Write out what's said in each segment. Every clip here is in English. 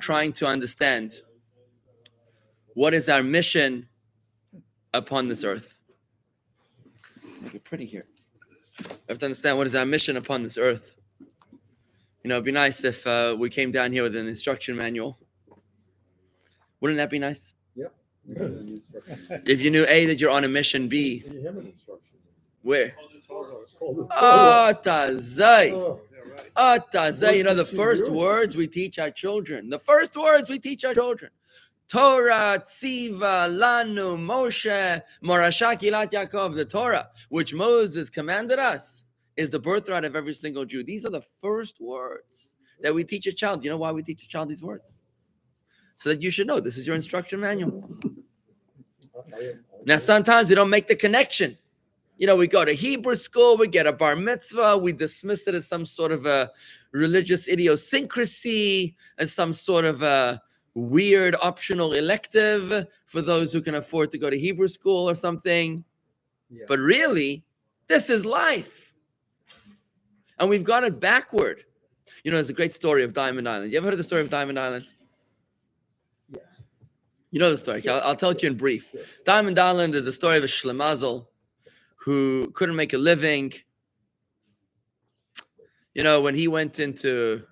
trying to understand what is our mission upon this earth. Make it pretty here. We have to understand what is our mission upon this earth. You know, it'd be nice if we came down here with an instruction manual. Wouldn't that be nice? Yep. If you knew A, that you're on a mission, B, You have an instruction. where? It's called the Torah. Tazai. Oh, Tazai. You know, the first words we teach our children. The first words we teach our children. Torah, Tziva, Lanu, Moshe, Morasha, Kilat Yaakov, the Torah, which Moses commanded us, is the birthright of every single Jew. These are the first words that we teach a child. You know why we teach a child these words? So that you should know this is your instruction manual. Now, sometimes we don't make the connection. You know, we go to Hebrew school, we get a bar mitzvah, we dismiss it as some sort of a religious idiosyncrasy, as some sort of a weird optional elective for those who can afford to go to Hebrew school or something. Yeah. But really, this is life. And we've got it backward. You know, there's a great story of Diamond Island. You ever heard of the story of Diamond Island? Yeah. You know the story. Okay, I'll tell it to you in brief. Sure. Diamond Island is the story of a schlemazel who couldn't make a living. You know, when he went into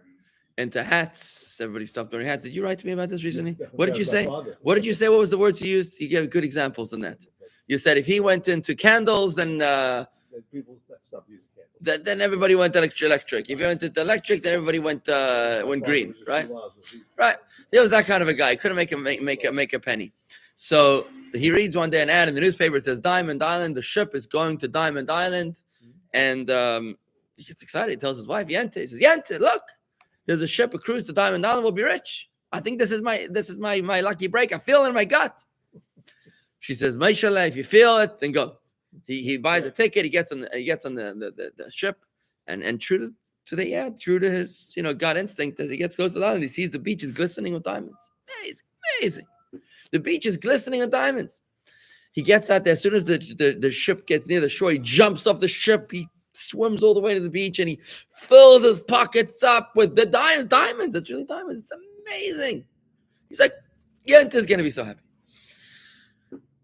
hats, everybody stopped wearing hats. Did you write to me about this recently? Yeah. What did you Yeah, say? my father. What did you say? What was the words you used? You gave good examples on that. You said if he went into candles, then That people stop using candles. then everybody went electric. If you went into electric, then everybody went green, right? Right. There was that kind of a guy. Couldn't make a penny. So he reads one day an ad in the newspaper. It says Diamond Island. The ship is going to Diamond Island, and he gets excited. He tells his wife Yente. He says, Yente, look, there's a ship, a cruise to Diamond Island. We'll be rich. I think this is my lucky break. I feel it in my gut. She says, Maishallah, if you feel it, then go. He buys a ticket. He gets on the ship, and true to his gut instinct, as he gets close to the island, he sees the beach is glistening with diamonds. Amazing. The beach is glistening with diamonds. He gets out there. As soon as the ship gets near the shore, he jumps off the ship. He swims all the way to the beach, and he fills his pockets up with the diamonds. It's really diamonds. It's amazing. He's like, Yente's going to be so happy.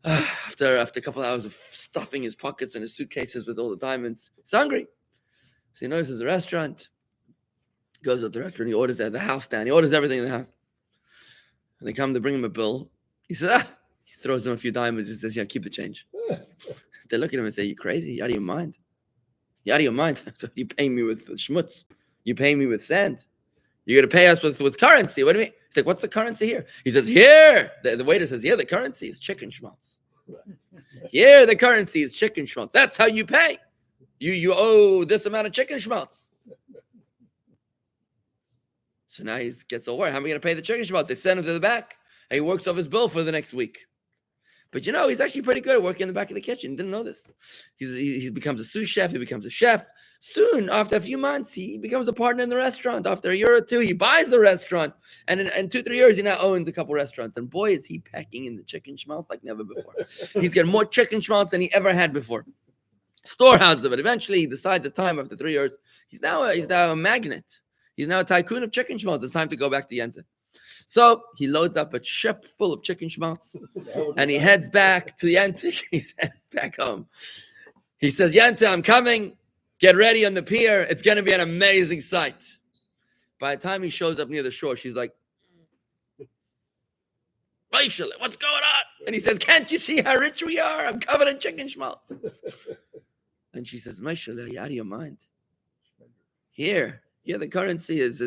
After a couple of hours of stuffing his pockets and his suitcases with all the diamonds, he's hungry. So he notices a restaurant. Goes up to the restaurant. He orders the house down. He orders everything in the house. And they come to bring him a bill. He says, He throws them a few diamonds. He says, yeah, keep the change. They look at him and say, you crazy? You out of your mind? You out of your mind? So you pay me with schmutz. You pay me with sand. You're going to pay us with currency. What do you mean? He's like, what's the currency here? He says, here. The waiter says, yeah, the currency is chicken schmaltz. Here, the currency is chicken schmaltz. That's how you pay. You owe this amount of chicken schmaltz. So now he gets all worried. How am I going to pay the chicken schmaltz? They send him to the back, and he works off his bill for the next week. But he's actually pretty good at working in the back of the kitchen. Didn't know this. He becomes a sous chef. He becomes a chef. Soon, after a few months, he becomes a partner in the restaurant. After a year or two, he buys the restaurant. And in 2-3 years, he now owns a couple restaurants. And boy, is he packing in the chicken schmaltz like never before. He's got more chicken schmaltz than he ever had before. Storehouses of it. Eventually, he decides it's time after 3 years. He's now a magnate. He's now a tycoon of chicken schmaltz. It's time to go back to Yente. So he loads up a ship full of chicken schmaltz, and he heads back to Yente. He's heading back home. He says, Yente, I'm coming. Get ready on the pier. It's going to be an amazing sight. By the time he shows up near the shore, she's like, Rachel, what's going on? And he says, can't you see how rich we are? I'm covered in chicken schmaltz. And she says, Rachel, are you out of your mind? Here, the currency is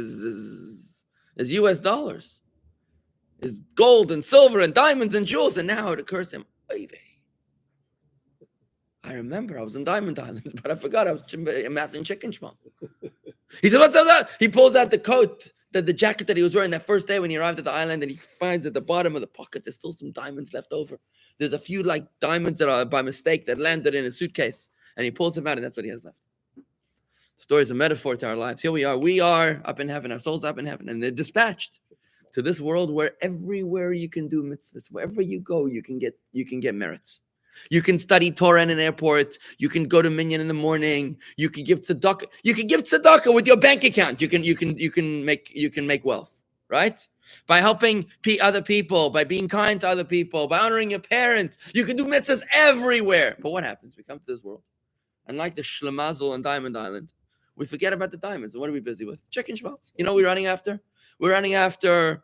US dollars. Is gold and silver and diamonds and jewels. And now it occurs to him, I remember I was in Diamond Island, but I forgot I was amassing chicken schmaltz. He said, what's that? He pulls out the coat, the jacket that he was wearing that first day when he arrived at the island, and he finds at the bottom of the pockets there's still some diamonds left over. There's a few diamonds that are by mistake that landed in a suitcase, and he pulls them out, and that's what he has left. The story is a metaphor to our lives. Here we are up in heaven, our souls up in heaven, and they're dispatched to this world where everywhere you can do mitzvahs, wherever you go, you can get merits. You can study Torah in an airport. You can go to minyan in the morning. You can give tzedakah. You can give tzedakah with your bank account. You can make wealth, right? By helping other people, by being kind to other people, by honoring your parents. You can do mitzvahs everywhere. But what happens? We come to this world, and like the Schlemazel on Diamond Island, we forget about the diamonds. And what are we busy with? Chicken schmaltz. You know what we're running after? We're running after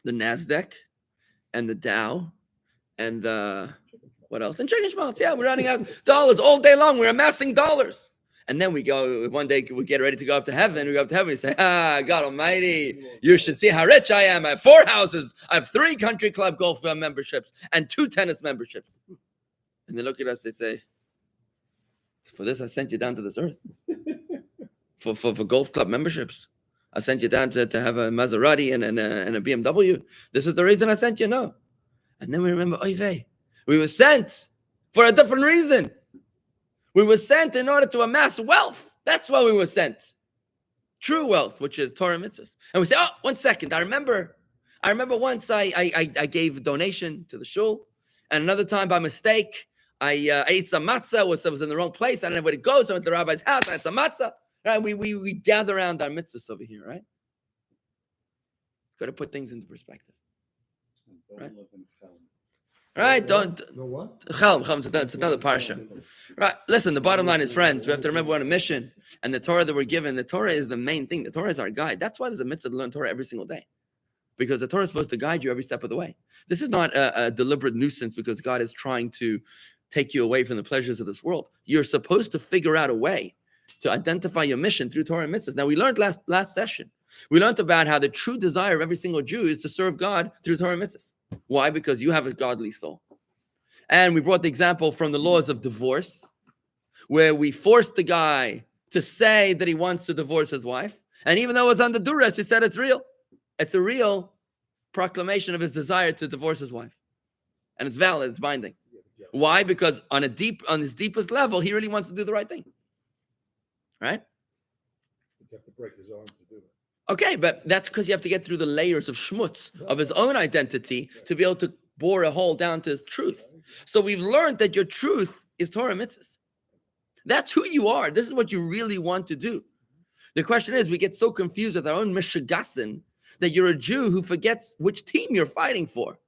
the NASDAQ and the Dow and the, what else? And chicken schmaltz. Yeah, we're running after dollars all day long. We're amassing dollars. And then we go, one day we get ready to go up to heaven. We go up to heaven. We say, God Almighty, you should see how rich I am. I have 4 houses. I have 3 country club golf memberships and 2 tennis memberships. And they look at us, they say, for this, I sent you down to this earth. For golf club memberships. I sent you down to have a Maserati and a BMW. This is the reason I sent you? No. And then we remember, oy vey, we were sent for a different reason. We were sent in order to amass wealth. That's why we were sent. True wealth, which is Torah mitzvahs. And we say, oh, 1 second. I remember once I gave a donation to the shul. And another time by mistake, I ate some matzah. Was in the wrong place. I didn't know where to go. So I went to the rabbi's house. I had some matzah. Right? We gather around our mitzvahs over here, right? Got to put things into perspective. Right? Right? Don't. No what? It's another parsha. Right. Listen, the bottom line is, friends, we have to remember we're on a mission. And the Torah that we're given, the Torah is the main thing. The Torah is our guide. That's why there's a mitzvah to learn Torah every single day. Because the Torah is supposed to guide you every step of the way. This is not a deliberate nuisance because God is trying to take you away from the pleasures of this world. You're supposed to figure out a way to identify your mission through Torah and mitzvahs. Now, we learned last session, we learned about how the true desire of every single Jew is to serve God through Torah and mitzvahs. Why? Because you have a godly soul. And we brought the example from the laws of divorce, where we forced the guy to say that he wants to divorce his wife. And even though it was under duress, he said it's real. It's a real proclamation of his desire to divorce his wife. And it's valid, it's binding. Why? Because on his deepest level, he really wants to do the right thing. Right? You have to break his arm to do it. Okay, but that's because you have to get through the layers of schmutz of his own identity to be able to bore a hole down to his truth. So we've learned that your truth is Torah mitzvahs. That's who you are. This is what you really want to do. The question is, we get so confused with our own mishigasin that you're a Jew who forgets which team you're fighting for.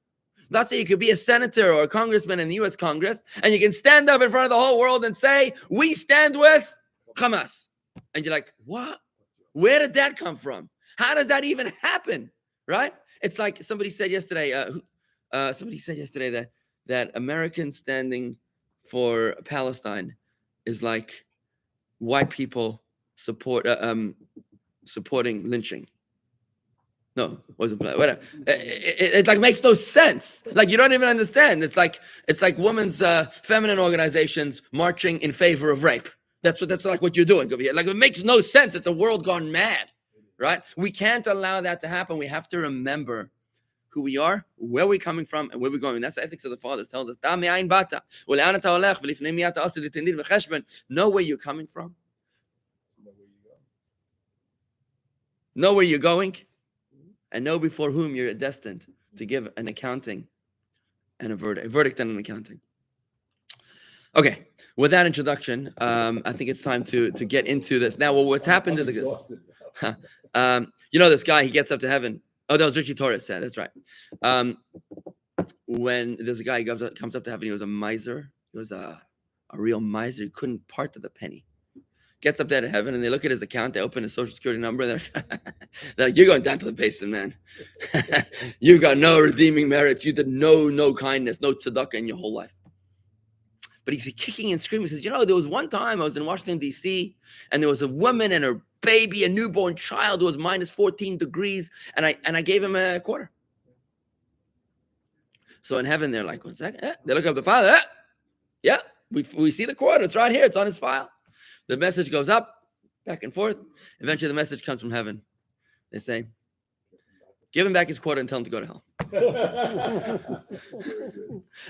That's say you could be a senator or a congressman in the U.S. Congress, and you can stand up in front of the whole world and say, we stand with Hamas. And you're like, what? Where did that come from? How does that even happen? Right? It's like somebody said yesterday, that Americans standing for Palestine is like white people supporting lynching. No, wasn't whatever. It like makes no sense. Like you don't even understand. It's like women's feminine organizations marching in favor of rape. That's like what you're doing over here. Like it makes no sense. It's a world gone mad, right? We can't allow that to happen. We have to remember who we are, where we're coming from, and where we're going. And that's the ethics of the fathers. Tells us, know where you're coming from. Know where you're going. And know before whom you're destined to give an accounting and a verdict and an accounting. Okay, with that introduction, I think it's time to get into this. Now, what's happened is this. This guy, he gets up to heaven. Oh, that was Richie Torres said. That's right. When there's a guy who comes up to heaven, he was a miser. He was a real miser. He couldn't part with a penny. Gets up there to heaven, and they look at his account. They open his social security number. And they're like, you're going down to the basement, man. You've got no redeeming merits. You did no kindness, no tzedakah in your whole life. But he's kicking and screaming. He says, there was one time I was in Washington, D.C., and there was a woman and her baby, a newborn child who was minus 14 degrees, and I gave him a quarter. So in heaven, they're like, 1 second. They look up the file. Yeah, we see the quarter. It's right here. It's on his file. The message goes up, back and forth. Eventually, the message comes from heaven. They say, give him back his quarter and tell him to go to hell.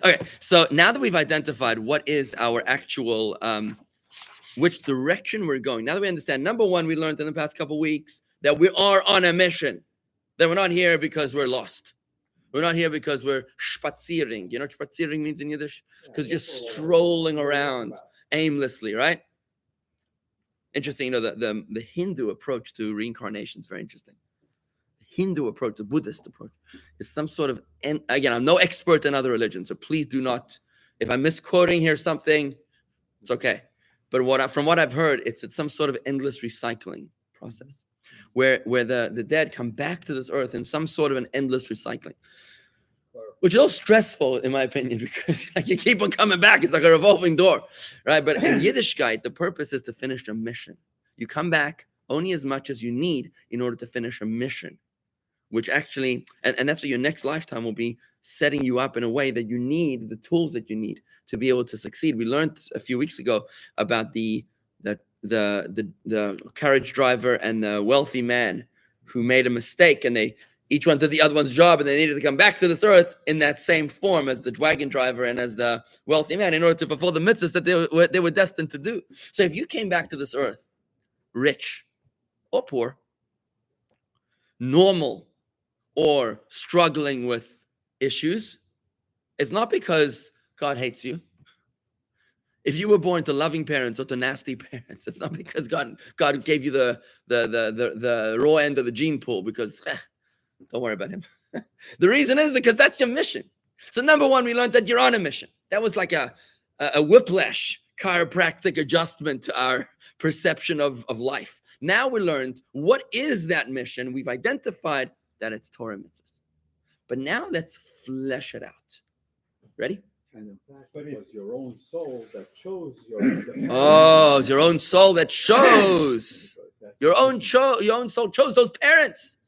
Okay, so now that we've identified what is our actual, which direction we're going, now that we understand, number one, we learned in the past couple weeks that we are on a mission, that we're not here because we're lost. We're not here because we're spaziering. You know what spaziering means in Yiddish? Because you're strolling around aimlessly, right? Interesting, the Hindu approach to reincarnation is very interesting. The Hindu approach, the Buddhist approach, is some sort of, and again, I'm no expert in other religions, so please do not, if I'm misquoting here something, it's okay. But from what I've heard, it's some sort of endless recycling process, where the dead come back to this earth in some sort of an endless recycling, which is all stressful in my opinion, because you keep on coming back. It's like a revolving door, right? But in Yiddishkeit, the purpose is to finish a mission. You come back only as much as you need in order to finish a mission, which actually, and that's what your next lifetime will be setting you up in a way that you need the tools that you need to be able to succeed. We learned a few weeks ago about the carriage driver and the wealthy man who made a mistake, and they each one did the other one's job, and they needed to come back to this earth in that same form as the wagon driver and as the wealthy man in order to fulfill the mitzvahs that they were destined to do. So if you came back to this earth rich or poor, normal or struggling with issues, it's not because God hates you. If you were born to loving parents or to nasty parents, it's not because God gave you the raw end of the gene pool, because don't worry about him. The reason is because that's your mission. So number one, we learned that you're on a mission. That was like a whiplash chiropractic adjustment to our perception of life. Now we learned what is that mission. We've identified that it's Torah mitzvahs. But now let's flesh it out. Ready? And in fact, it was your own soul that chose your. Oh, it's your own soul that chose. Your own soul chose those parents.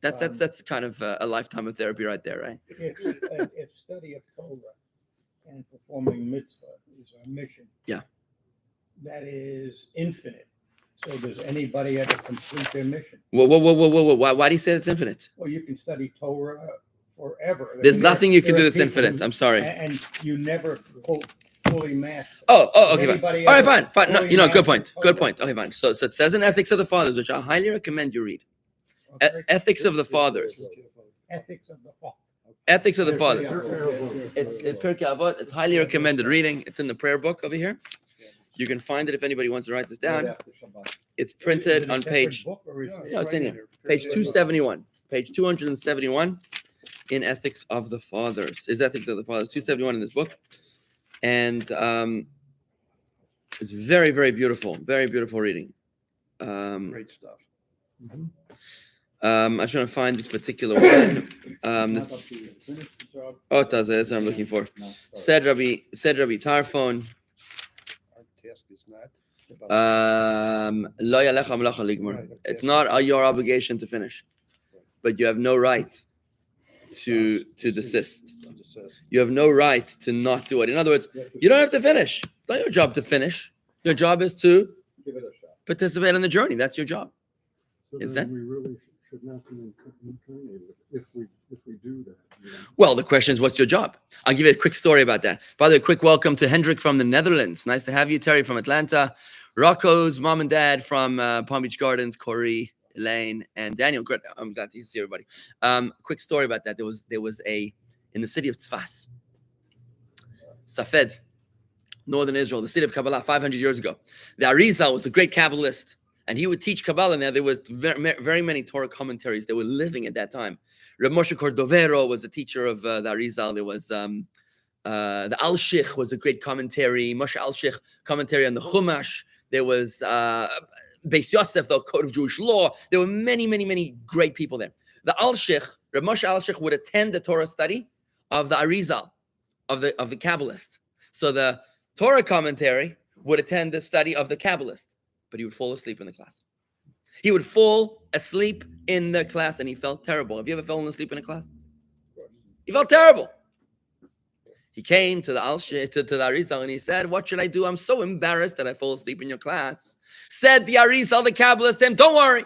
That's kind of a lifetime of therapy right there, right? If study of Torah and performing mitzvah is our mission, yeah, that is infinite. So does anybody ever complete their mission? Whoa. Why do you say it's infinite? Well, you can study Torah forever. There's nothing you can do that's infinite. I'm sorry. And you never quote fully master. Oh, okay, fine. All right, fine. No, good point. Okay, fine. So it says in Ethics of the Fathers, which I highly recommend you read. Ethics of the Fathers. Ethics of the Fathers. Ethics of the Fathers. It's Pirkei Avot. It's highly recommended reading. It's in the prayer book over here. You can find it if anybody wants to write this down. It's printed on page. No, it's in here. Page 271. Page 271 in Ethics of the Fathers. Is Ethics of the Fathers 271 in this book, and it's very, very beautiful. Very beautiful reading. Great stuff. I'm trying to find this particular one. That's what I'm looking for. Said Rabbi Tarfon. It's not your obligation to finish, but you have no right to desist. You have no right to not do it. In other words, you don't have to finish. It's not your job to finish. Your job is to Give it a shot. participate in the journey. That's your job. So Is then that? we really should not be incarnated if we do that. You know? Well, the question is, what's your job? I'll give you a quick story about that. By the way, quick welcome to Hendrik from the Netherlands. Nice to have you. Terry from Atlanta. Rocco's mom and dad from Palm Beach Gardens. Corey, Elaine, and Daniel. Good. I'm glad to see everybody. Quick story about that. There was in the city of Tzfas, Safed, northern Israel, the city of Kabbalah, 500 years ago. The Arizal was a great Kabbalist, and he would teach Kabbalah. Now, there were very many Torah commentaries that were living at that time. Reb Moshe Cordovero was the teacher of the Arizal. There was the Alshich was a great commentary. Moshe Alshich commentary on the Chumash. There was Beis Yosef, the Code of Jewish Law. There were many, many, many great people there. The Alshich, Reb Moshe Alshich, would attend the Torah study of the Arizal, of the Kabbalist. So the Torah commentary would attend the study of the Kabbalist, but he would fall asleep in the class. He would fall asleep in the class, and he felt terrible. Have you ever fallen asleep in a class? He felt terrible. He came to the Arizal and he said, "What should I do? I'm so embarrassed that I fall asleep in your class." Said the Arizal, the Kabbalist, to him, "Don't worry.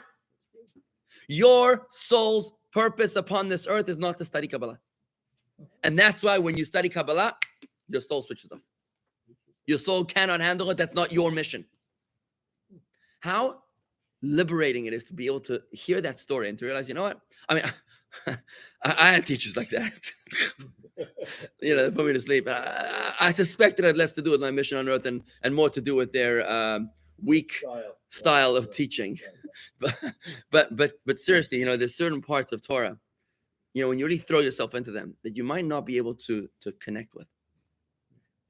Your soul's purpose upon this earth is not to study Kabbalah. And that's why when you study Kabbalah, your soul switches off. Your soul cannot handle it. That's not your mission." How liberating it is to be able to hear that story and to realize, you know what? I mean, I had teachers like that. They put me to sleep. I suspect it had less to do with my mission on earth and more to do with their weak style of teaching. but seriously, there's certain parts of Torah, when you really throw yourself into them, that you might not be able to connect with,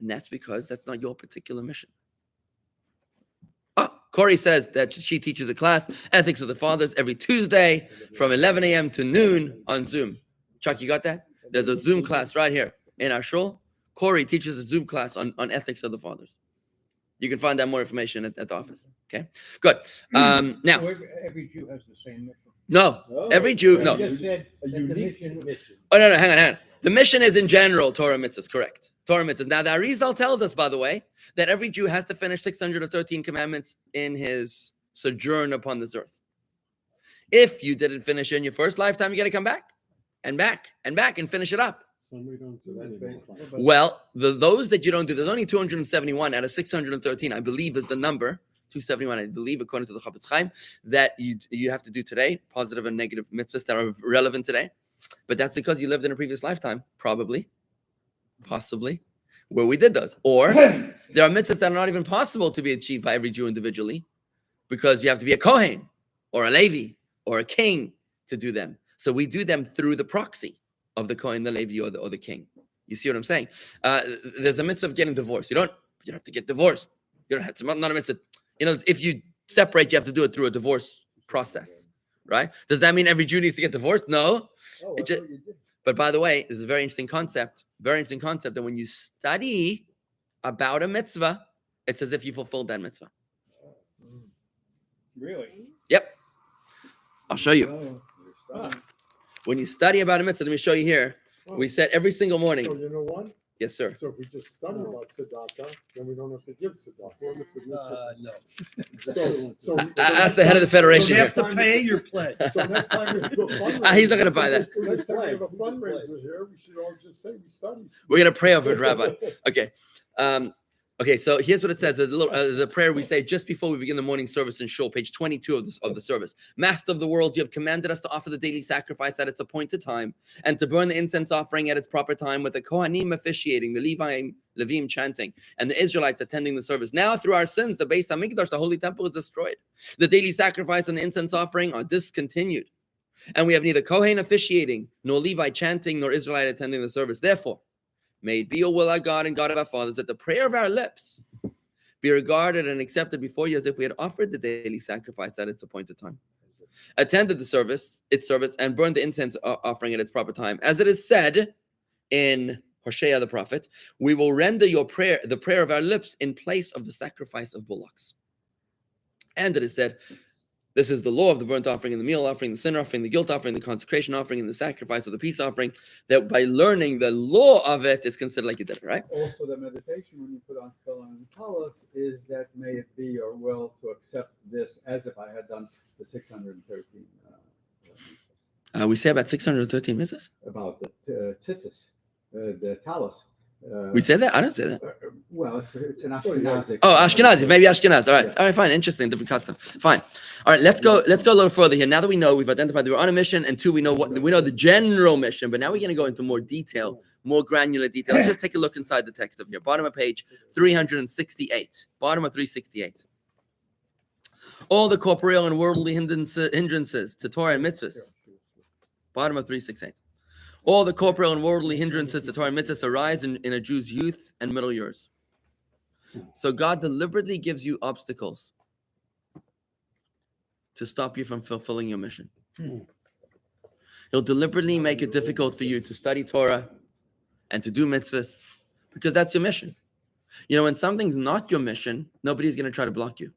and that's because that's not your particular mission. Oh, Corey says that she teaches a class, Ethics of the Fathers, every Tuesday from 11 a.m. to noon on Zoom. Chuck, you got that? There's a Zoom class right here in our shul. Corey teaches a Zoom class on Ethics of the Fathers. You can find out more information at the office. Okay, good. Now, So every Jew has the same mission. No, every Jew, You no. just said A that the unique mission. mission. Oh, no, hang on. The mission is in general Torah mitzvahs, correct. Torah mitzvahs. Now, the Arizal tells us, by the way, that every Jew has to finish 613 commandments in his sojourn upon this earth. If you didn't finish in your first lifetime, you got to come back and back and back and finish it up. Some we don't do anymore. Well, those that you don't do, there's only 271 out of 613, I believe is the number. 271, I believe, according to the Chafetz Chaim, that you have to do today, positive and negative mitzvahs that are relevant today. But that's because you lived in a previous lifetime, probably, possibly, where we did those. Or there are mitzvahs that are not even possible to be achieved by every Jew individually, because you have to be a Kohen or a Levi or a king to do them. So we do them through the proxy of the Kohen, the Levi, or the king. You see what I'm saying? There's a mitzvah of getting divorced. You don't have to get divorced. You don't have to, not a mitzvah. If you separate, you have to do it through a divorce process, right? Does that mean every Jew needs to get divorced? No. But by the way, it's a very interesting concept. Very interesting concept that when you study about a mitzvah, it's as if you fulfilled that mitzvah. Really? Yep. I'll show you. When you study about a mitzvah, let me show you here. We said every single morning. So you know what? Yes, sir. So if we just study about tzedakah, then we don't have to give tzedakah. No. So Ask the head of the federation You here. have to pay your pledge. So next time we do a fundraiser, He's not going to buy that. Next time we have a fundraiser here, we should all just say we studied. We're going to pray over it, Rabbi. Okay. Okay, so here's what it says. The prayer we say just before we begin the morning service in Shul, page 22 of the service. Master of the worlds, you have commanded us to offer the daily sacrifice at its appointed time and to burn the incense offering at its proper time, with the Kohanim officiating, the Levim chanting, and the Israelites attending the service. Now, through our sins, the Beis HaMikdash, the holy temple, is destroyed. The daily sacrifice and the incense offering are discontinued. And we have neither Kohen officiating, nor Levi chanting, nor Israelite attending the service. Therefore, may it be your will, our God and God of our fathers, that the prayer of our lips be regarded and accepted before you as if we had offered the daily sacrifice at its appointed time, attended its service, and burned the incense offering at its proper time. As it is said in Hosea the prophet, we will render your prayer, the prayer of our lips, in place of the sacrifice of bullocks. And it is said, this is the law of the burnt offering and the meal offering, the sin offering, the guilt offering, the consecration offering, and the sacrifice of the peace offering, that by learning the law of it, it's considered like you did it, right? Also, the meditation when you put on tefillin and talis is that may it be your will to accept this as if I had done the 613. We say about 613 mitzvahs. About the tzitzis, the talis. We say that? I don't say that. Well, it's an Ashkenazi. Oh, Ashkenazi, maybe Ashkenaz. All right, fine, interesting, different custom. Fine. All right, let's go a little further here. Now that we know, we've identified that we're on a mission, and two, we know the general mission, but now we're going to go into more detail, more granular detail. Let's just take a look inside the text of here. Bottom of page 368. Bottom of 368. All the corporeal and worldly hindrances to Torah and mitzvahs. Bottom of 368. All the corporeal and worldly hindrances to Torah and mitzvahs arise in a Jew's youth and middle years. So God deliberately gives you obstacles to stop you from fulfilling your mission. He'll deliberately make it difficult for you to study Torah and to do mitzvahs, because that's your mission. When something's not your mission, nobody's going to try to block you.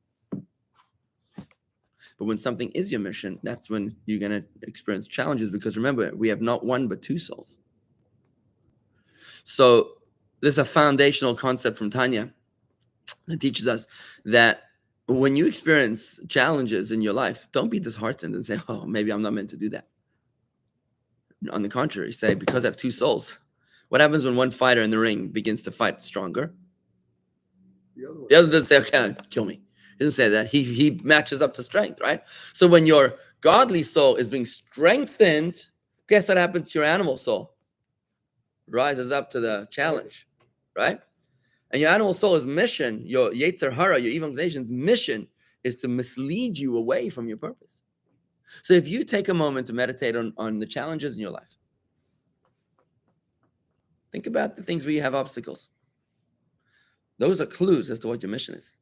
But when something is your mission, that's when you're going to experience challenges, because remember, we have not one but two souls. So this is a foundational concept from Tanya that teaches us that when you experience challenges in your life, don't be disheartened and say, oh, maybe I'm not meant to do that. On the contrary, say, because I have two souls. What happens when one fighter in the ring begins to fight stronger? The other doesn't say, okay, kill me. He doesn't say that. He matches up to strength, right? So when your godly soul is being strengthened, guess what happens to your animal soul? Rises up to the challenge, right? And your animal soul's mission, your Yetzei Hara, your evil inclination's mission, is to mislead you away from your purpose. So if you take a moment to meditate on the challenges in your life, think about the things where you have obstacles. Those are clues as to what your mission is.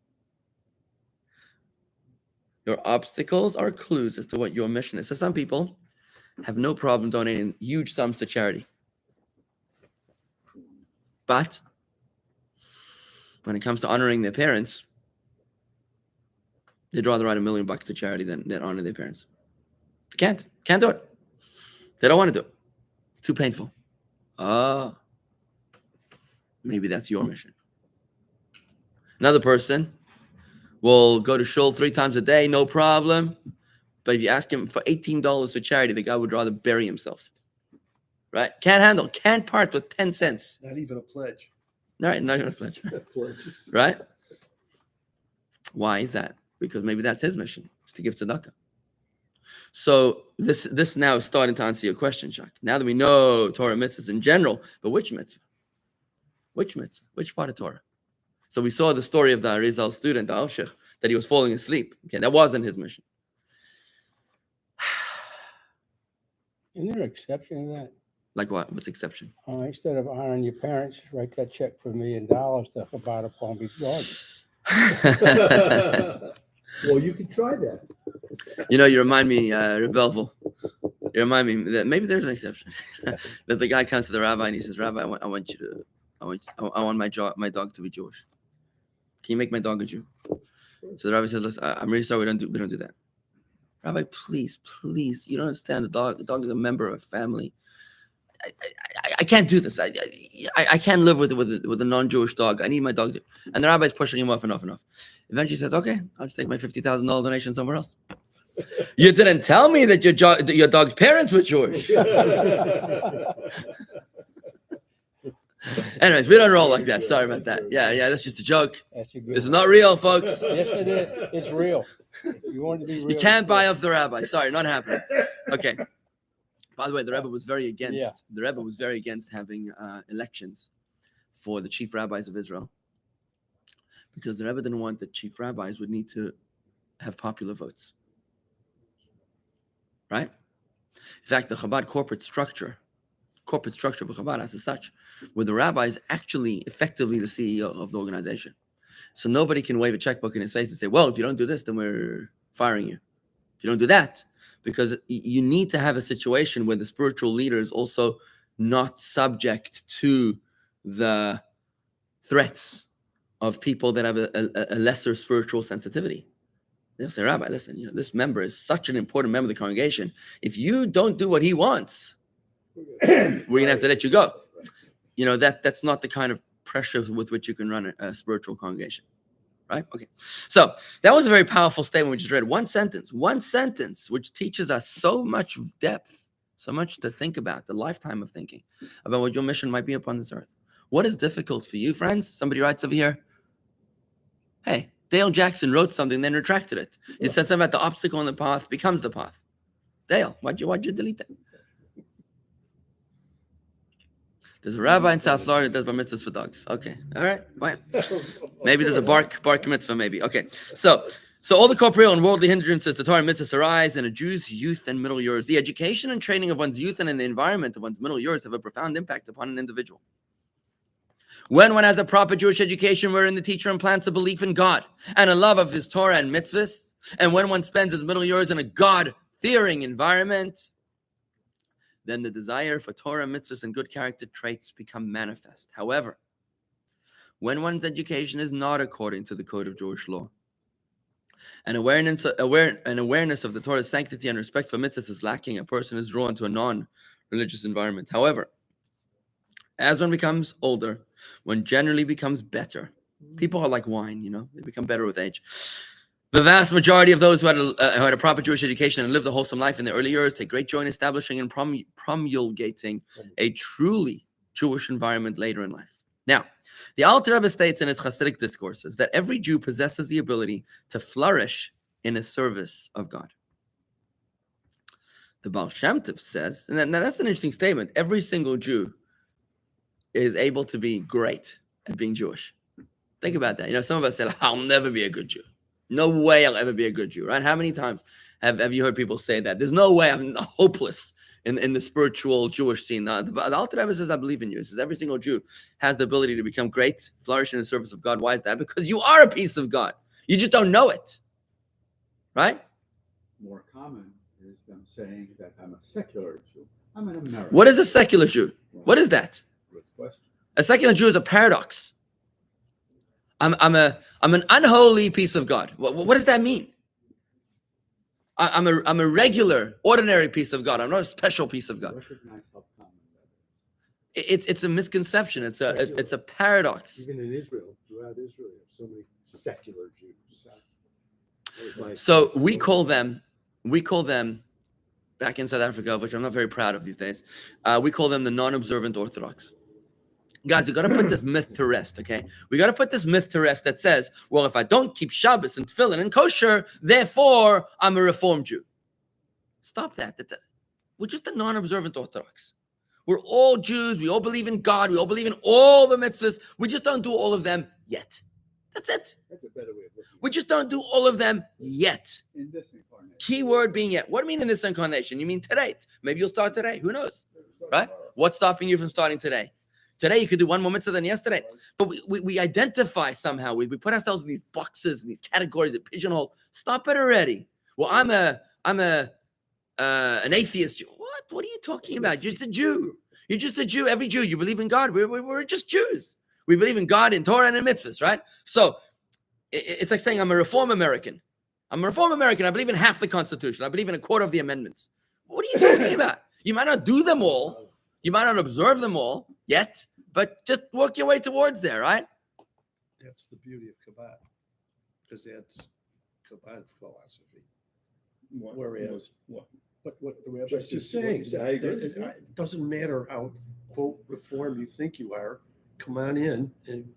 Your obstacles are clues as to what your mission is. So some people have no problem donating huge sums to charity. But when it comes to honoring their parents, they'd rather write $1 million to charity than honor their parents. Can't do it. They don't want to do it. It's too painful. Maybe that's your mission. Another person will go to shul 3 times a day, no problem. But if you ask him for $18 for charity, the guy would rather bury himself. Right? Can't part with 10 cents. Not even a pledge. Right, not even a pledge. Pledges. Right? Why is that? Because maybe that's his mission, is to give tzedakah. So this now is starting to answer your question, Chuck. Now that we know Torah mitzvahs in general, but which mitzvah? Which mitzvah? Which part of Torah? So we saw the story of the Arizal student, the Alshich, that he was falling asleep. Okay, that wasn't his mission. Isn't there an exception to that? Like what? What's the exception? Instead of honoring your parents, write that check for $1 million to about a Palm Beach garden. Well, you could try that. You know, you remind me, Rebelville. You remind me that maybe there's an exception. That the guy comes to the rabbi and he says, "Rabbi, I want my dog to be Jewish. Can you make my dog a Jew?" So the rabbi says, "Listen, I'm really sorry, we don't do that." Rabbi, please, you don't understand. The dog is a member of a family. I can't do this. I can't live with a non-Jewish dog. I need my dog. And the rabbi's pushing him off and off and off. Eventually he says, "Okay, I'll just take my $50,000 donation somewhere else." You didn't tell me that your dog's parents were Jewish. Anyways, we don't roll like that. Sorry about that. Yeah, that's just a joke. That's a good This is one. not real, folks. Yes, it is. It's real. You want it to be real. You can't buy off the rabbi. Sorry, not happening. Okay. By the way, the Rebbe was very against. The Rebbe was very against having elections for the chief rabbis of Israel, because the Rebbe didn't want the chief rabbis would need to have popular votes. Right? In fact, the Chabad corporate structure of Chabad as such, where the rabbi is actually effectively the CEO of the organization. So nobody can wave a checkbook in his face and say, "Well, if you don't do this, then we're firing you. If you don't do that," because you need to have a situation where the spiritual leader is also not subject to the threats of people that have a lesser spiritual sensitivity. They'll say, "Rabbi, listen, this member is such an important member of the congregation. If you don't do what he wants, we're going to have to let you go." That's not the kind of pressure with which you can run a spiritual congregation. Right? Okay. So that was a very powerful statement we just read. One sentence, which teaches us so much depth, so much to think about, the lifetime of thinking about what your mission might be upon this earth. What is difficult for you, friends? Somebody writes over here, "Hey, Dale Jackson wrote something, then retracted it. You said something about the obstacle in the path becomes the path." Dale, why'd you delete that? There's a rabbi in South Florida that does bar mitzvahs for dogs. Okay, all right, fine. Maybe there's a bark mitzvah, maybe. Okay, so all the corporeal and worldly hindrances to Torah mitzvahs arise in a Jew's youth and middle years. The education and training of one's youth and in the environment of one's middle years have a profound impact upon an individual. When one has a proper Jewish education wherein the teacher implants a belief in God and a love of his Torah and mitzvahs, and when one spends his middle years in a God-fearing environment, then the desire for Torah, mitzvahs, and good character traits become manifest. However, when one's education is not according to the code of Jewish law, and awareness of the Torah's sanctity and respect for mitzvahs is lacking, a person is drawn to a non-religious environment. However, as one becomes older, one generally becomes better. People are like wine, they become better with age. The vast majority of those who had a proper Jewish education and lived a wholesome life in their early years take great joy in establishing and promulgating a truly Jewish environment later in life. Now, the Alter Rebbe states in his Chassidic Discourses that every Jew possesses the ability to flourish in the service of God. The Baal Shem Tov says, and now that's an interesting statement, every single Jew is able to be great at being Jewish. Think about that. Some of us say, "I'll never be a good Jew." No way I'll ever be a good Jew, right? How many times have you heard people say that? There's no way, I'm hopeless in the spiritual Jewish scene. The Alter Rebbe says, I believe in you. He says every single Jew has the ability to become great, flourish in the service of God. Why is that? Because you are a piece of God. You just don't know it, right? More common is them saying that I'm a secular Jew. I'm an American. What is a secular Jew? What is that? Good question. A secular Jew is a paradox. I'm an unholy piece of God. What does that mean? I'm a regular, ordinary piece of God. I'm not a special piece of God. Recognize how common that is. It's a misconception. It's a paradox. Even in Israel, throughout Israel, you have so many secular Jews. So we call them back in South Africa, which I'm not very proud of these days. We call them the non-observant Orthodox. Guys, we got to put this myth to rest, okay? We got to put this myth to rest that says, well, if I don't keep Shabbos and Tefillin and kosher, therefore I'm a Reformed Jew. Stop that. We're just a non-observant Orthodox. We're all Jews. We all believe in God. We all believe in all the mitzvahs. We just don't do all of them yet. That's it. That's a better way of looking. We just don't do all of them yet. In this incarnation. Key word being yet. What do you mean in this incarnation? You mean today? Maybe you'll start today. Who knows? Right? What's stopping you from starting today? Today you could do one more mitzvah than yesterday. But we identify somehow. We put ourselves in these boxes, in these categories, and pigeonholes. Stop it already. Well, I'm an atheist Jew. What are you talking about? You're just a Jew. You're just a Jew. Every Jew. You believe in God. We're just Jews. We believe in God, in Torah, and in mitzvahs, right? So it's like saying I'm a Reform American. I'm a Reform American. I believe in half the Constitution. I believe in a quarter of the amendments. What are you talking about? You might not do them all. You might not observe them all yet, but just work your way towards there, right? That's the beauty of Chabad, because that's Chabad philosophy. Whereas, what the rabbi is just saying, I agree. it doesn't matter how, quote, reformed you think you are, come on in and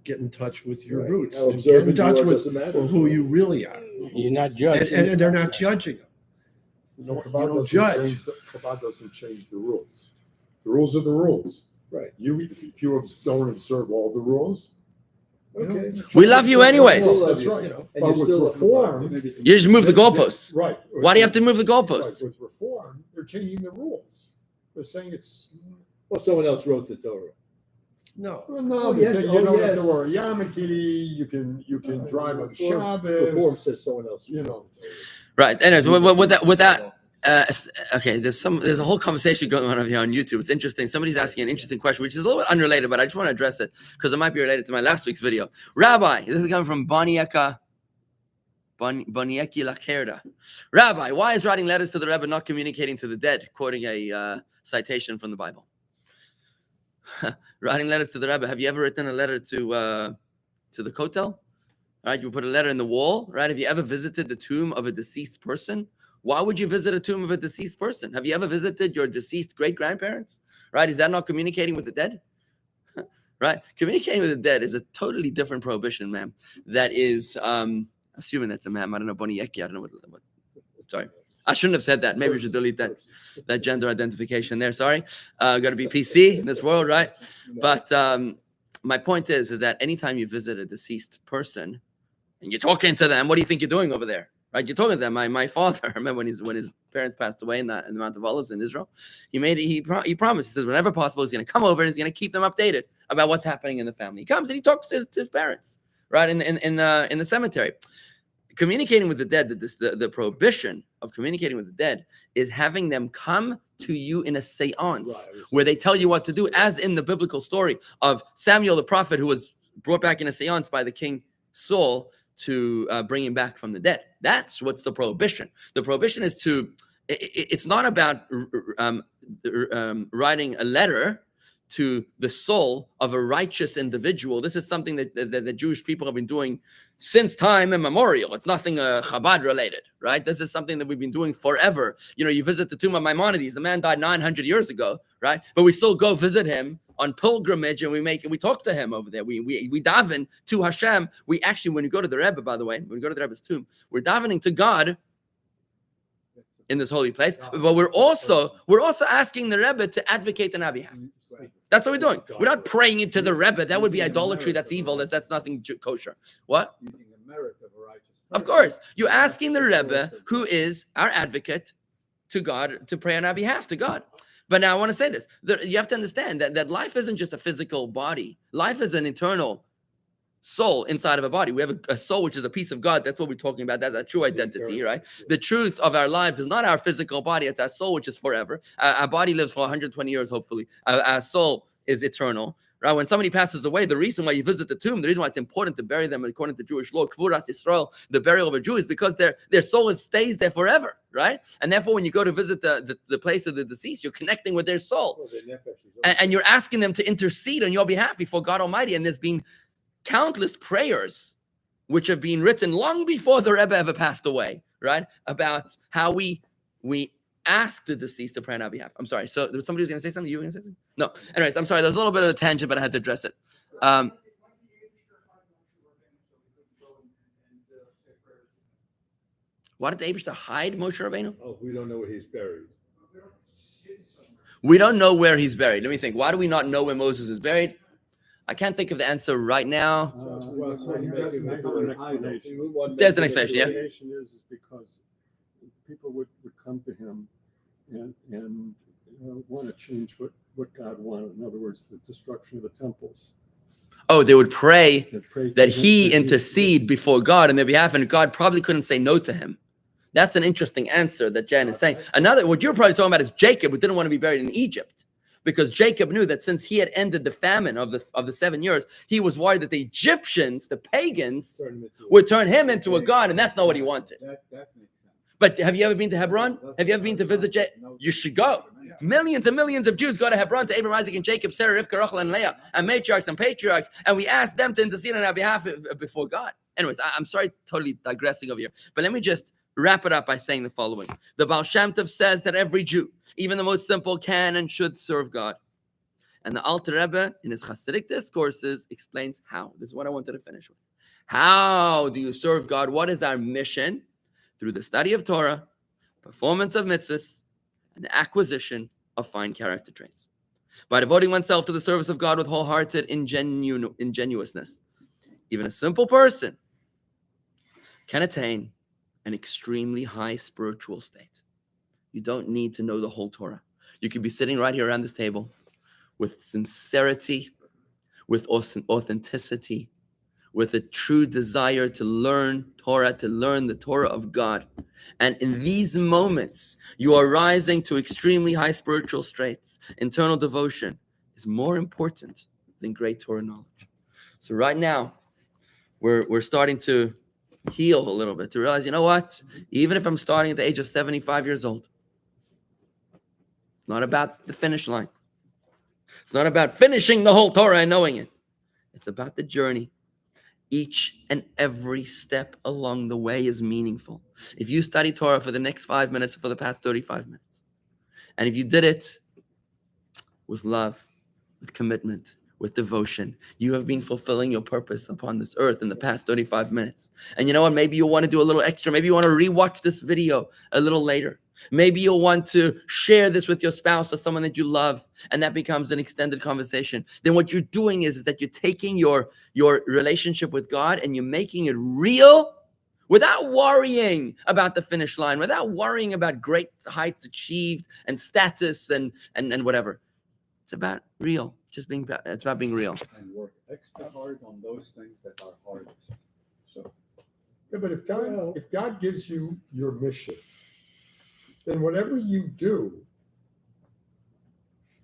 get in touch with your Right. roots. How And get in observant you touch are with doesn't matter. who you really are. You're not judging. And they're not judging them. You don't judge. Chabad doesn't change the rules. The rules are the rules. Right. If you don't observe all the rules, Okay. We love you anyways. Well, that's right. You know, And But you're with still reform, Maybe You just move the goalposts. right? Why do you have to move the Right, goalposts? with reform, they're changing the rules. They're saying it's Well, someone else wrote the Torah. no. well, no. Oh, They yes, say oh, you don't yes. have to wear a yarmulke. You can drive on Shabbos. Reform says someone else. You know. Right. Anyways, with that, okay, there's a whole conversation going on over here on YouTube. It's interesting. Somebody's asking an interesting question, which is a little bit unrelated, but I just want to address it because it might be related to my last week's video. Rabbi, this is coming from Bonieki Lakerda. Rabbi, why is writing letters to the Rebbe not communicating to the dead? Quoting a citation from the Bible. Writing letters to the Rebbe. Have you ever written a letter to the Kotel? Right, you put a letter in the wall. Right, have you ever visited the tomb of a deceased person? Why would you visit a tomb of a deceased person? Have you ever visited your deceased great-grandparents? Right? Is that not communicating with the dead? Right? Communicating with the dead is a totally different prohibition, ma'am. That is, assuming that's a ma'am. I don't know, Bonieki. I don't know what. Sorry. I shouldn't have said that. Maybe we should delete that gender identification there. Sorry. Got to be PC in this world, right? But my point is that anytime you visit a deceased person and you're talking to them, what do you think you're doing over there? Right, you're talking to them. My father, I remember when his parents passed away in the Mount of Olives in Israel, he promised. He says whenever possible, he's going to come over and he's going to keep them updated about what's happening in the family. He comes and he talks to his parents, right, in the cemetery. Communicating with the dead, the prohibition of communicating with the dead is having them come to you in a seance where they tell you what to do, as in the biblical story of Samuel the prophet, who was brought back in a seance by the king Saul to bring him back from the dead. That's what's the prohibition. The prohibition is it's not about writing a letter to the soul of a righteous individual. This is something that the Jewish people have been doing since time immemorial. It's nothing Chabad related, right? This is something that we've been doing forever. You know, you visit the tomb of Maimonides. The man died 900 years ago, right? But we still go visit him on pilgrimage, and we talk to him over there. We daven to Hashem. We actually, when you go to the Rebbe, by the way, when you go to the Rebbe's tomb, we're davening to God in this holy place. But we're also asking the Rebbe to advocate on our behalf. That's what we're doing. We're not praying into the Rebbe. That would be idolatry. That's evil. That's nothing kosher. What? Using the merit of a righteous Of course, you're asking the Rebbe, who is our advocate, to God, to pray on our behalf to God. But now I want to say this. You have to understand that life isn't just a physical body. Life is an eternal soul inside of a body. We have a soul, which is a piece of God. That's what we're talking about. That's our true identity, right? The truth of our lives is not our physical body. It's our soul, which is forever. Our body lives for 120 years, hopefully. Our soul is eternal. Right? When somebody passes away, the reason why you visit the tomb, the reason why it's important to bury them according to Jewish law, Kvuras Yisrael, the burial of a Jew, is because their soul stays there forever, right? And therefore, when you go to visit the place of the deceased, you're connecting with their soul. And you're asking them to intercede on your behalf before God Almighty. And there's been countless prayers which have been written long before the Rebbe ever passed away, right? About how we ask the deceased to pray on our behalf. I'm sorry. So somebody was going to say something? You were going to say something? No. Anyways, I'm sorry. There's a little bit of a tangent, but I had to address it. Why did the Eibishter hide Moshe Rabbeinu? Oh, we don't know where he's buried. We don't know where he's buried. Let me think. Why do we not know where Moses is buried? I can't think of the answer right now. Well, so he doesn't have an explanation. There's an explanation, yeah. The explanation is because people would come to him and want to change what God wanted. In other words, the destruction of the temples. Oh, they would pray that to he him. intercede before God on their behalf, and God probably couldn't say no to him. That's an interesting answer that Jan is saying. What you're probably talking about is Jacob, who didn't want to be buried in Egypt, because Jacob knew that since he had ended the famine of the 7 years, he was worried that the Egyptians, the pagans, would turn him into a god, and that's not what he wanted. That makes sense. But have you ever been to Hebron? Have you ever been to visit Jacob? You should go. Millions and millions of Jews go to Hebron, to Abraham, Isaac, and Jacob, Sarah, Rivka, Rachel, and Leah, and matriarchs and patriarchs, and we ask them to intercede on our behalf before God. Anyways, I'm sorry, totally digressing over here, but let me just wrap it up by saying the following. The Baal Shem Tov says that every Jew, even the most simple, can and should serve God. And the Alter Rebbe, in his Chassidic Discourses, explains how. This is what I wanted to finish with. How do you serve God? What is our mission? Through the study of Torah, performance of mitzvahs, and the acquisition of fine character traits. By devoting oneself to the service of God with wholehearted ingenuousness, even a simple person can attain an extremely high spiritual state. You don't need to know the whole Torah. You could be sitting right here around this table with sincerity, with authenticity, with a true desire to learn Torah, to learn the Torah of God. And in these moments, you are rising to extremely high spiritual straits. Internal devotion is more important than great Torah knowledge. So right now, we're starting to heal a little bit, to realize, you know what? Even if I'm starting at the age of 75 years old, it's not about the finish line. It's not about finishing the whole Torah and knowing it. It's about the journey. Each and every step along the way is meaningful. If you study Torah for the next 5 minutes, for the past 35 minutes, and if you did it with love, with commitment, with devotion, you have been fulfilling your purpose upon this earth in the past 35 minutes. And you know what? Maybe you'll want to do a little extra. Maybe you want to rewatch this video a little later. Maybe you'll want to share this with your spouse or someone that you love, and that becomes an extended conversation. Then what you're doing is that you're taking your relationship with God and you're making it real without worrying about the finish line, without worrying about great heights achieved and status and whatever. It's about real. It's about being real. And work extra hard on those things that are hardest. So Yeah, but if God gives you your mission, then whatever you do,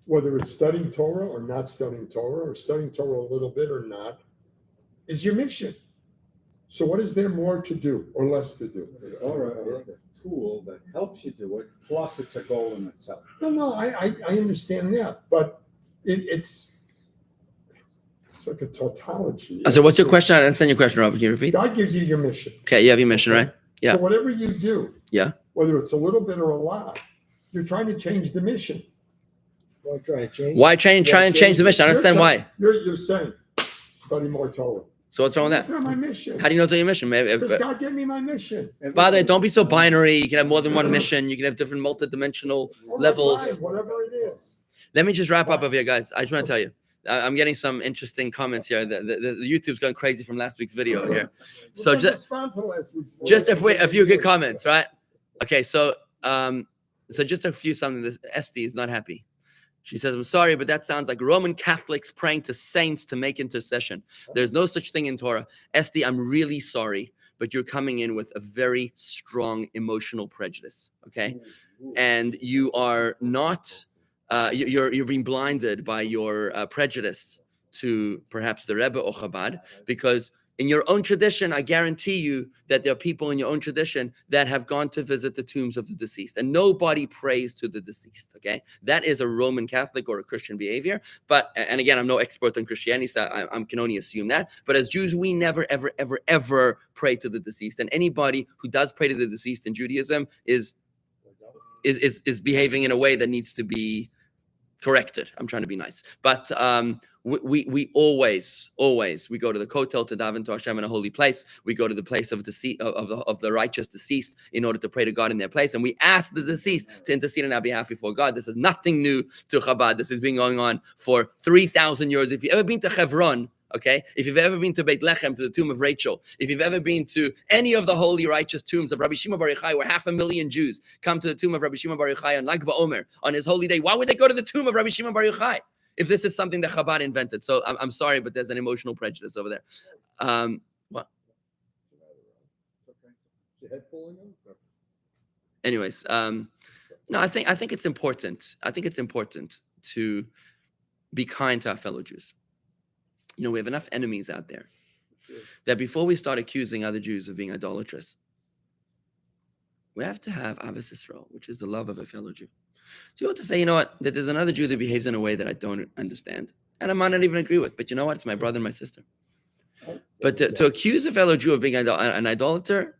whether it's studying Torah or not studying Torah, or studying Torah a little bit or not, is your mission. So what is there more to do or less to do? Torah is the tool that helps you do it, plus it's a goal in itself. No, I understand that, but it's like a tautology. So what's your question? I understand your question, Robert. Can you repeat? God gives you your mission. Okay, you have your mission, right? Yeah. So whatever you do, Yeah. whether it's a little bit or a lot, you're trying to change the mission. Why try and change? Why try and change the mission? I understand why. You're saying, study more Torah. So what's wrong with That's that? not my mission. How do you know it's not your mission? Because God gave me my mission. By the way, don't be so binary. You can have more than one mission. You can have different multidimensional All right, levels. fine, whatever it is. Let me just wrap up over here, guys. I just want to tell you. I'm getting some interesting comments here. The YouTube's going crazy from last week's video here. So just a few good comments, right? Okay, so just a few something. This Esty is not happy. She says, I'm sorry, but that sounds like Roman Catholics praying to saints to make intercession. There's no such thing in Torah. Esty, I'm really sorry, but you're coming in with a very strong emotional prejudice, okay? And you are not, you're being blinded by your prejudice to perhaps the Rebbe or Chabad, because in your own tradition, I guarantee you that there are people in your own tradition that have gone to visit the tombs of the deceased, and nobody prays to the deceased, okay? That is a Roman Catholic or a Christian behavior. But, and again, I'm no expert on Christianity, so I can only assume that. But as Jews, we never, ever, ever, ever pray to the deceased. And anybody who does pray to the deceased in Judaism is behaving in a way that needs to be corrected. I'm trying to be nice. But we always we go to the kotel to daven to Hashem in a holy place. We go to the place of the righteous deceased in order to pray to God in their place, and we ask the deceased to intercede on our behalf before God. This is nothing new to Chabad. This has been going on for 3,000 years. If you've ever been to Hebron, okay, if you've ever been to Beit Lechem, to the tomb of Rachel, if you've ever been to any of the holy righteous tombs of Rabbi Shimon Bar Yochai, where 500,000 Jews come to the tomb of Rabbi Shimon Bar Yochai on Lag BaOmer on his holy day, why would they go to the tomb of Rabbi Shimon Bar Yochai if this is something that Chabad invented? So I'm sorry, but there's an emotional prejudice over there. What? Anyways, no, I think it's important. I think it's important to be kind to our fellow Jews. You know, we have enough enemies out there that before we start accusing other Jews of being idolatrous, we have to have Avos Yisrael, which is the love of a fellow Jew. So you want to say, you know what, that there's another Jew that behaves in a way that I don't understand, and I might not even agree with, but you know what, it's my brother and my sister. But to accuse a fellow Jew of being an idolater,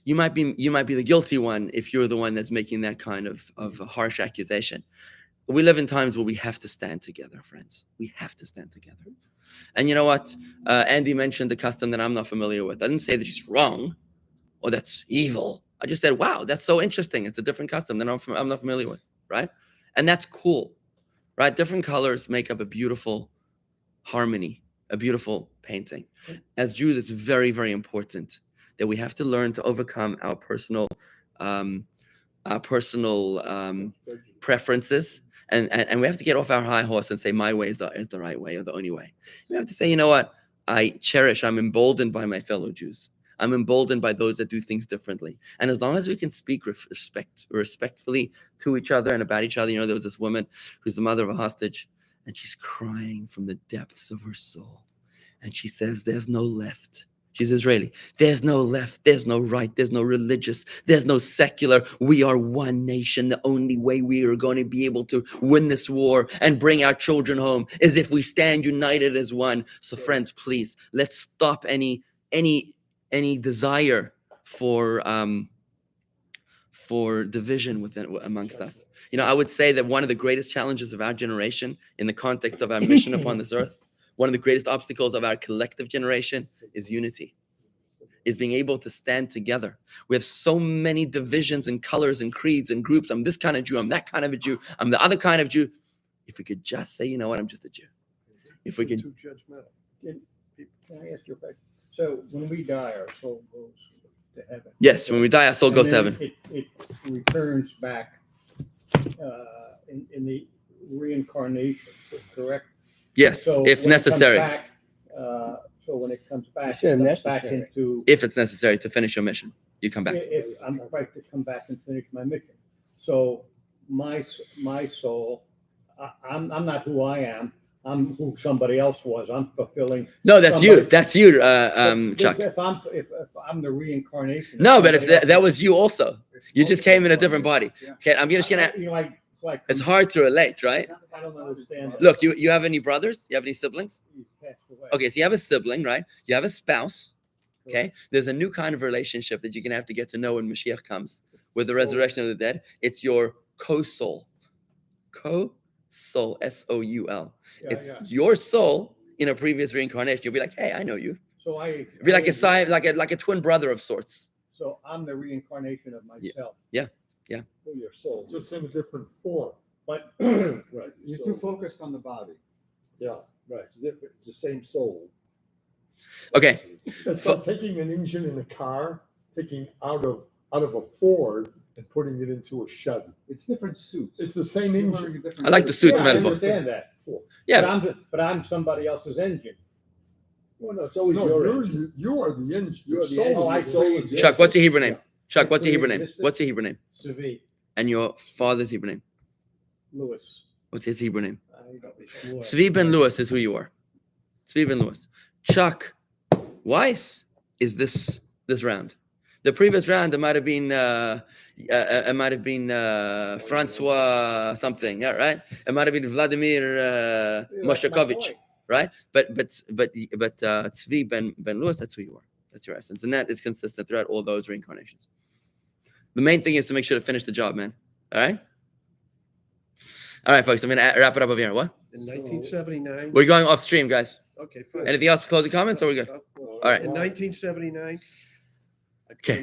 you might be the guilty one if you're the one that's making that kind of a harsh accusation. We live in times where we have to stand together, friends. We have to stand together. And you know what? Andy mentioned the custom that I'm not familiar with. I didn't say that it's wrong or that's evil. I just said, wow, that's so interesting. It's a different custom that I'm not familiar with, right? And that's cool, right? Different colors make up a beautiful harmony, a beautiful painting. As Jews, it's very, very important that we have to learn to overcome our personal preferences. And we have to get off our high horse and say, my way is the right way or the only way. We have to say, you know what? I'm emboldened by my fellow Jews. I'm emboldened by those that do things differently. And as long as we can speak respectfully to each other and about each other, you know, there was this woman who's the mother of a hostage, and she's crying from the depths of her soul. And she says, there's no left. She's Israeli. There's no left, there's no right, there's no religious, there's no secular. We are one nation. The only way we are going to be able to win this war and bring our children home is if we stand united as one. So friends, please, let's stop any desire for division amongst us. You know, I would say that one of the greatest challenges of our generation in the context of our mission upon this earth, one of the greatest obstacles of our collective generation is unity, is being able to stand together. We have so many divisions and colors and creeds and groups. I'm this kind of Jew. I'm that kind of a Jew. I'm the other kind of Jew. If we could just say, you know what, I'm just a Jew. If we could. Too judgmental. Can I ask you a question? So when we die, our soul goes to heaven. Yes, when we die, our soul And goes to then heaven. It returns back in the reincarnation, correct? Yes, So if when it necessary. comes back, so when it comes back, said it comes back necessary. into, If it's necessary to finish your mission, you come back. if I'm right to come back and finish my mission. So my soul, I'm not who I am. I'm who somebody else was. I'm fulfilling. No, that's you. That's you, Chuck. If I'm the reincarnation. of No, but somebody else. that was you also. You just came in a different body. Okay, I'm just gonna. You know, it's like It's hard to relate, right? I don't understand. that. Look, you have any brothers? You have any siblings? He's passed away. Okay, so you have a sibling, right? You have a spouse. Okay, there's a new kind of relationship that you're gonna have to get to know when Mashiach comes with the resurrection of the dead. It's your co-soul, soul, soul. Yeah, It's yeah. your soul in a previous reincarnation. You'll be like, hey, I know you. So It'd be like a twin brother of sorts. So I'm the reincarnation of myself. Yeah. Your soul, just in a different form. But Right. You're so- too focused on the body. Yeah, right. It's different. It's the same soul. Okay. It's like taking an engine in a car, taking out of a Ford and putting it into a Chevy. It's different suits. It's the same You're engine. wearing a different I like the suit. suits yeah, I metaphor. understand that. Yeah. But I'm somebody else's engine. Well, no, it's always No, your engine. you are the engine. You're Your the soul engine. Oh, I is the Soul engine. is the Chuck, what's your Hebrew name? Yeah. Chuck, what's your Hebrew name? Pre-existent. What's your Hebrew name? Savi, And your father's Hebrew name? Lewis. What's his Hebrew name? I don't be sure. Tzvi ben Lewis is who you are. Tzvi ben Lewis. Chuck Weiss is this round. The previous round, it might have been Francois something, yeah, right? It might have been Vladimir Moshekovich, right? But Tzvi ben Lewis, that's who you are. That's your essence, and that is consistent throughout all those reincarnations. The main thing is to make sure to finish the job, man. All right, folks. I'm gonna wrap it up over here. What? In 1979. We're going off stream, guys. Okay, fine. Anything else? Closing comments, or we good? All right. In 1979. Okay.